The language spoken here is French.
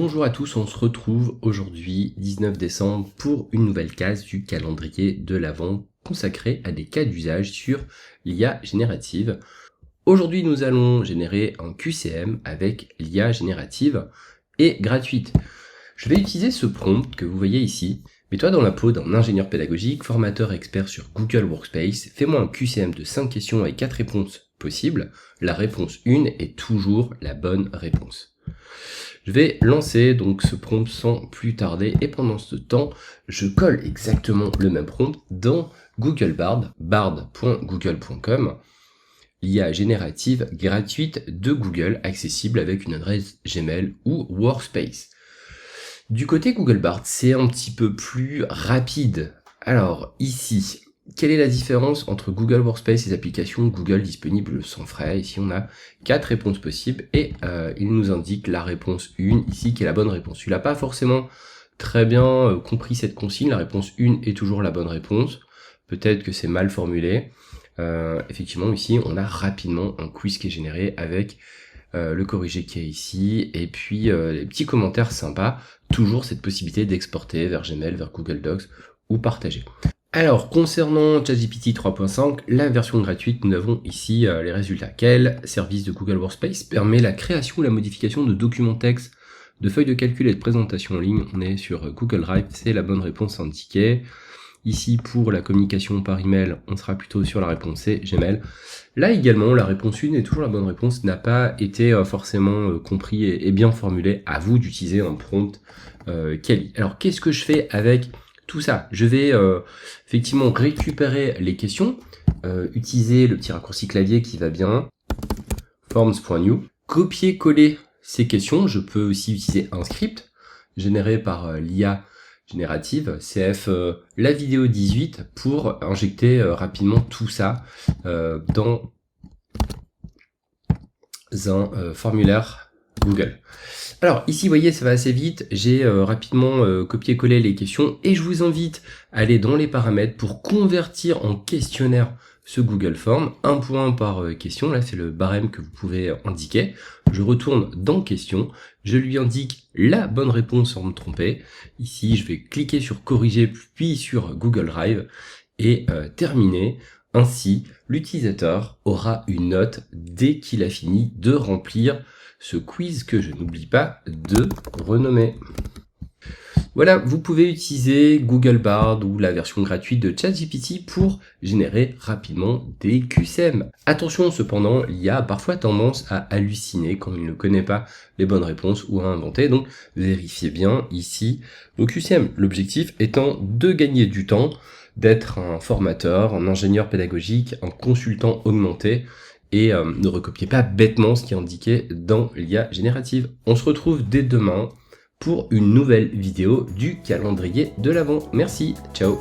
Bonjour à tous, on se retrouve aujourd'hui 19 décembre pour une nouvelle case du calendrier de l'Avent consacrée à des cas d'usage sur l'IA générative. Aujourd'hui nous allons générer un QCM avec l'IA générative et gratuite. Je vais utiliser ce prompt que vous voyez ici. Mets-toi dans la peau d'un ingénieur pédagogique, formateur expert sur Google Workspace, fais-moi un QCM de 5 questions avec 4 réponses possibles. La réponse 1 est toujours la bonne réponse. Je vais lancer donc ce prompt sans plus tarder et pendant ce temps, je colle exactement le même prompt dans Google Bard, bard.google.com, l'IA générative gratuite de Google, accessible avec une adresse Gmail ou Workspace. Du côté Google Bard, c'est un petit peu plus rapide. Alors ici, quelle est la différence entre Google Workspace et les applications Google disponibles sans frais? Ici, on a 4 réponses possibles et il nous indique la réponse 1 ici qui est la bonne réponse. Il n'a pas forcément très bien compris cette consigne. La réponse 1 est toujours la bonne réponse. Peut-être que c'est mal formulé. Effectivement, ici, on a rapidement un quiz qui est généré avec le corrigé qui est ici et puis les petits commentaires sympas. Toujours cette possibilité d'exporter vers Gmail, vers Google Docs ou partager. Alors, concernant ChatGPT 3.5, la version gratuite, nous avons ici les résultats. Quel service de Google Workspace permet la création ou la modification de documents texte, de feuilles de calcul et de présentation en ligne? On est sur Google Drive, c'est la bonne réponse indiquée. Ici, pour la communication par email, on sera plutôt sur la réponse C, Gmail. Là également, la réponse 1 est toujours la bonne réponse, n'a pas été forcément compris et bien formulé. À vous d'utiliser un prompt quali. Alors, qu'est-ce que je fais avec tout ça? Je vais effectivement récupérer les questions, utiliser le petit raccourci clavier qui va bien, forms.new, copier-coller ces questions. Je peux aussi utiliser un script généré par l'IA générative, CF la vidéo 18, pour injecter rapidement tout ça dans un formulaire Google. Alors ici, vous voyez, ça va assez vite. J'ai rapidement copié-collé les questions et je vous invite à aller dans les paramètres pour convertir en questionnaire ce Google Form. Un point par question, là c'est le barème que vous pouvez indiquer. Je retourne dans question, je lui indique la bonne réponse sans me tromper. Ici, je vais cliquer sur corriger puis sur Google Drive et terminer. Ainsi, l'utilisateur aura une note dès qu'il a fini de remplir ce quiz que je n'oublie pas de renommer. Voilà, vous pouvez utiliser Google Bard ou la version gratuite de ChatGPT pour générer rapidement des QCM. Attention cependant, l'IA a parfois tendance à halluciner quand il ne connaît pas les bonnes réponses ou à inventer, donc vérifiez bien ici vos QCM. L'objectif étant de gagner du temps, d'être un formateur, un ingénieur pédagogique, un consultant augmenté, et ne recopiez pas bêtement ce qui est indiqué dans l'IA générative. On se retrouve dès demain pour une nouvelle vidéo du calendrier de l'Avent. Merci, ciao.